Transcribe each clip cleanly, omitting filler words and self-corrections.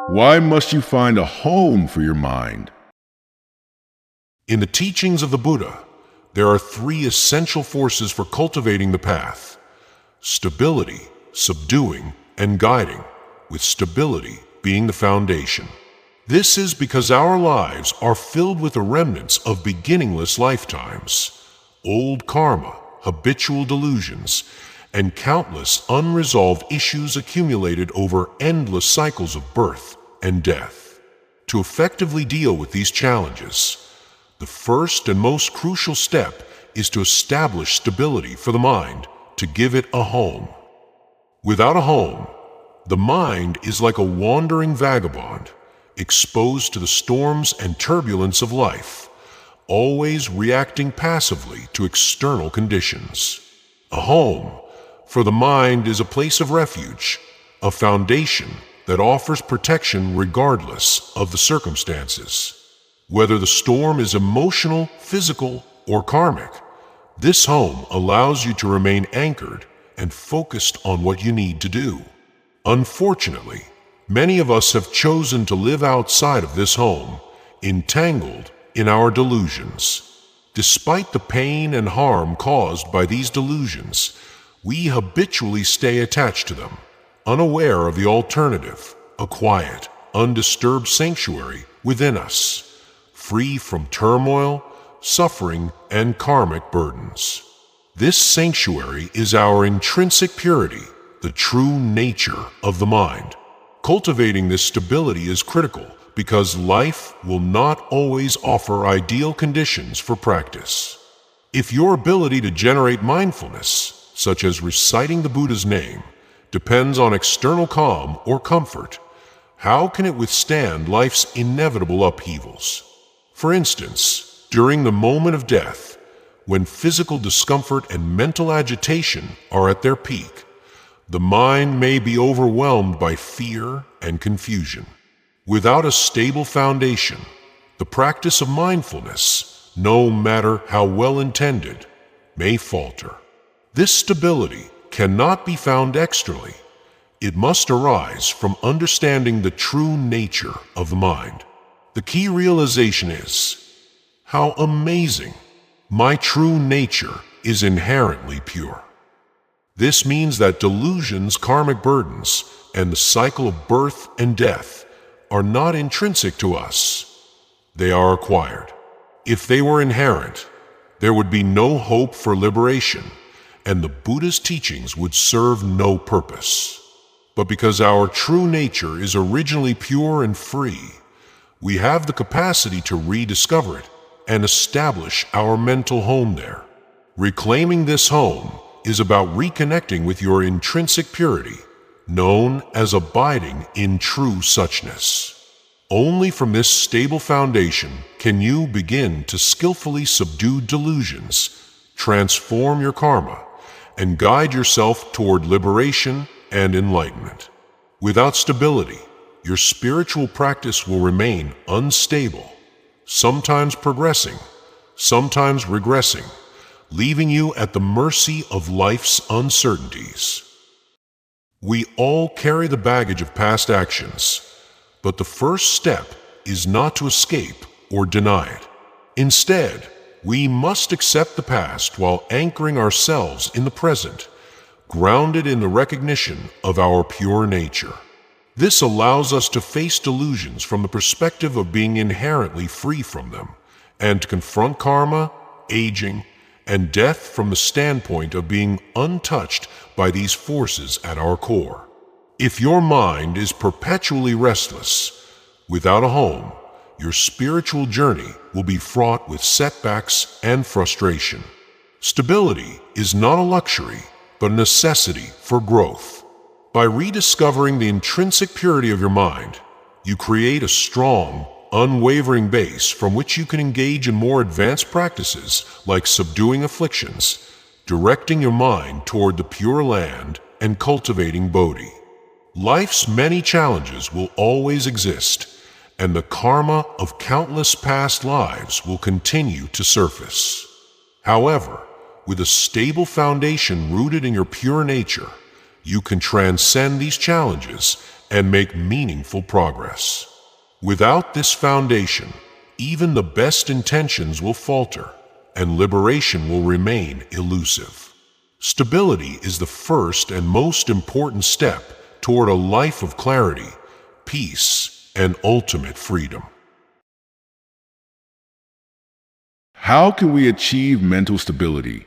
Why must you find a home for your mind? In the teachings of the Buddha, there are three essential forces for cultivating the path: stability, subduing, and guiding, with stability being the foundation. This is because our lives are filled with the remnants of beginningless lifetimes, old karma, habitual delusions, and countless unresolved issues accumulated over endless cycles of birth and death. To effectively deal with these challenges, the first and most crucial step is to establish stability for the mind, to give it a home. Without a home, the mind is like a wandering vagabond, exposed to the storms and turbulence of life, always reacting passively to external conditions. A home for the mind is a place of refuge, a foundation that offers protection regardless of the circumstances. Whether the storm is emotional, physical, or karmic, this home allows you to remain anchored and focused on what you need to do. Unfortunately, many of us have chosen to live outside of this home, entangled in our delusions. Despite the pain and harm caused by these delusions, we habitually stay attached to them, unaware of the alternative, a quiet, undisturbed sanctuary within us, free from turmoil, suffering, and karmic burdens. This sanctuary is our intrinsic purity, the true nature of the mind. Cultivating this stability is critical because life will not always offer ideal conditions for practice. If your ability to generate mindfulness, such as reciting the Buddha's name, depends on external calm or comfort, how can it withstand life's inevitable upheavals? For instance, during the moment of death, when physical discomfort and mental agitation are at their peak, the mind may be overwhelmed by fear and confusion. Without a stable foundation, the practice of mindfulness, no matter how well intended, may falter. This stability cannot be found externally. It must arise from understanding the true nature of the mind. The key realization is, how amazing! My true nature is inherently pure. This means that delusions, karmic burdens, and the cycle of birth and death are not intrinsic to us. They are acquired. If they were inherent, there would be no hope for liberation, and the Buddha's teachings would serve no purpose. But because our true nature is originally pure and free, we have the capacity to rediscover it and establish our mental home there. Reclaiming this home is about reconnecting with your intrinsic purity, known as abiding in true suchness. Only from this stable foundation can you begin to skillfully subdue delusions, transform your karma, and guide yourself toward liberation and enlightenment. Without stability, your spiritual practice will remain unstable, sometimes progressing, sometimes regressing, leaving you at the mercy of life's uncertainties. We all carry the baggage of past actions, but the first step is not to escape or deny it. Instead, we must accept the past while anchoring ourselves in the present, grounded in the recognition of our pure nature. This allows us to face delusions from the perspective of being inherently free from them, and to confront karma, aging, and death from the standpoint of being untouched by these forces at our core. If your mind is perpetually restless, without a home, your spiritual journey will be fraught with setbacks and frustration. Stability is not a luxury, but a necessity for growth. By rediscovering the intrinsic purity of your mind, you create a strong, unwavering base from which you can engage in more advanced practices like subduing afflictions, directing your mind toward the Pure Land, and cultivating Bodhi. Life's many challenges will always exist, and the karma of countless past lives will continue to surface. However, with a stable foundation rooted in your pure nature, you can transcend these challenges and make meaningful progress. Without this foundation, even the best intentions will falter, and liberation will remain elusive. Stability is the first and most important step toward a life of clarity, peace, and ultimate freedom. How can we achieve mental stability?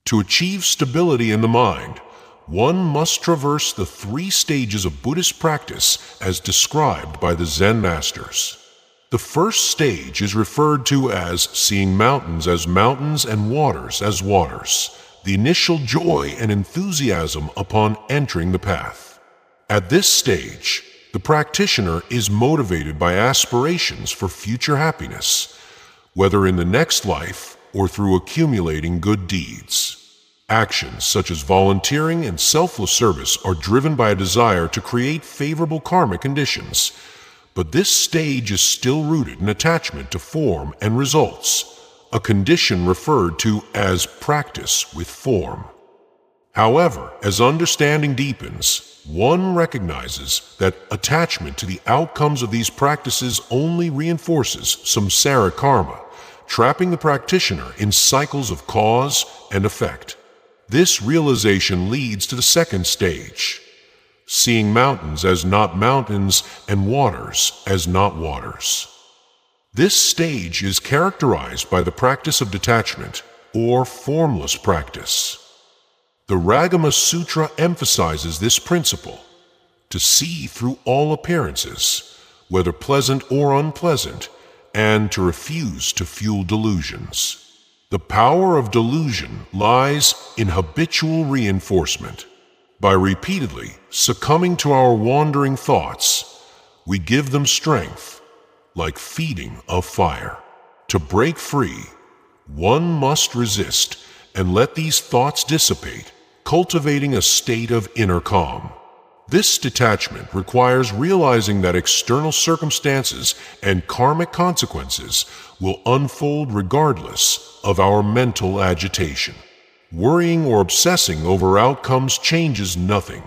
To achieve stability in the mind, one must traverse the 3 stages of Buddhist practice as described by the Zen masters. The first stage is referred to as seeing mountains and waters as waters, the initial joy and enthusiasm upon entering the path. At this stage, the practitioner is motivated by aspirations for future happiness, whether in the next life or through accumulating good deeds. Actions such as volunteering and selfless service are driven by a desire to create favorable karmic conditions, but this stage is still rooted in attachment to form and results, a condition referred to as practice with form. However, as understanding deepens, one recognizes that attachment to the outcomes of these practices only reinforces samsara karma, trapping the practitioner in cycles of cause and effect. This realization leads to the second stage, seeing mountains as not mountains and waters as not waters. This stage is characterized by the practice of detachment, or formless practice. The Ragama Sutra emphasizes this principle, to see through all appearances, whether pleasant or unpleasant, and to refuse to fuel delusions. The power of delusion lies in habitual reinforcement. By repeatedly succumbing to our wandering thoughts, we give them strength, like feeding a fire. To break free, one must resist and let these thoughts dissipate, cultivating a state of inner calm. This detachment requires realizing that external circumstances and karmic consequences will unfold regardless of our mental agitation. Worrying or obsessing over outcomes changes nothing.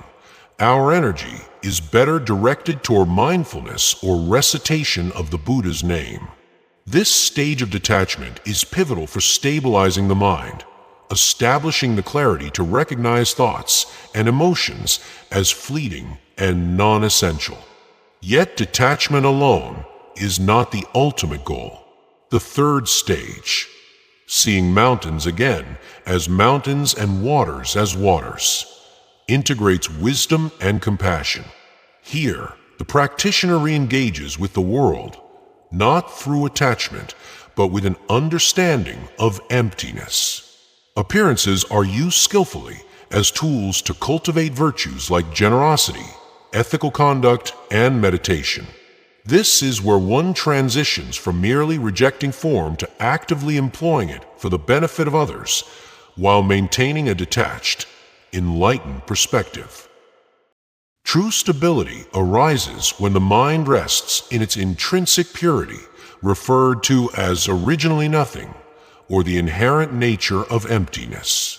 Our energy is better directed toward mindfulness or recitation of the Buddha's name. This stage of detachment is pivotal for stabilizing the mind, establishing the clarity to recognize thoughts and emotions as fleeting and non-essential. Yet detachment alone is not the ultimate goal. The third stage, seeing mountains again as mountains and waters as waters, integrates wisdom and compassion. Here, the practitioner re-engages with the world, not through attachment, but with an understanding of emptiness. Appearances are used skillfully as tools to cultivate virtues like generosity, ethical conduct, and meditation. This is where one transitions from merely rejecting form to actively employing it for the benefit of others, while maintaining a detached, enlightened perspective. True stability arises when the mind rests in its intrinsic purity, referred to as originally nothing, or the inherent nature of emptiness.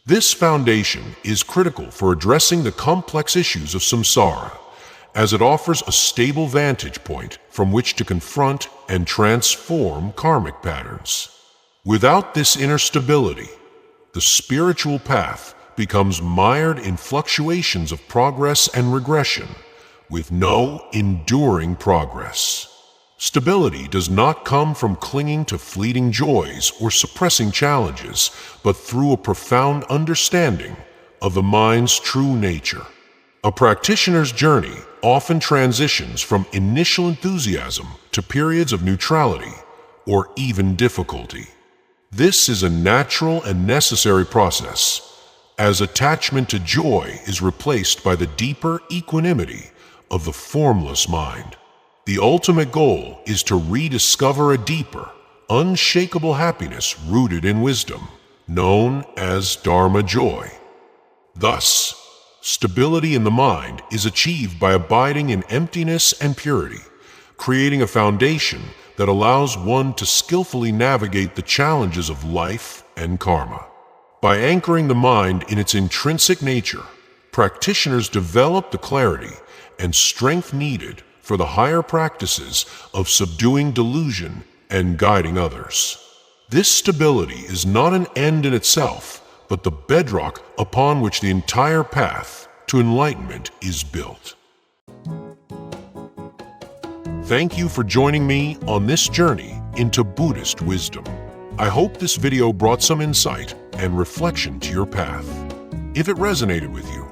This foundation is critical for addressing the complex issues of samsara, as it offers a stable vantage point from which to confront and transform karmic patterns. Without this inner stability, the spiritual path becomes mired in fluctuations of progress and regression, with no enduring progress. Stability does not come from clinging to fleeting joys or suppressing challenges, but through a profound understanding of the mind's true nature. A practitioner's journey often transitions from initial enthusiasm to periods of neutrality or even difficulty. This is a natural and necessary process, as attachment to joy is replaced by the deeper equanimity of the formless mind. The ultimate goal is to rediscover a deeper, unshakable happiness rooted in wisdom, known as Dharma joy. Thus, stability in the mind is achieved by abiding in emptiness and purity, creating a foundation that allows one to skillfully navigate the challenges of life and karma. By anchoring the mind in its intrinsic nature, practitioners develop the clarity and strength needed for the higher practices of subduing delusion and guiding others. This stability is not an end in itself, but the bedrock upon which the entire path to enlightenment is built. Thank you for joining me on this journey into Buddhist wisdom. I hope this video brought some insight and reflection to your path. If it resonated with you,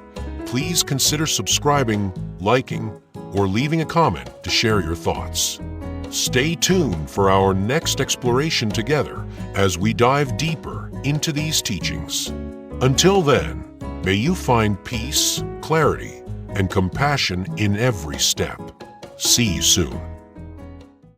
please consider subscribing, liking, or leaving a comment to share your thoughts. Stay tuned for our next exploration together as we dive deeper into these teachings. Until then, may you find peace, clarity, and compassion in every step. See you soon.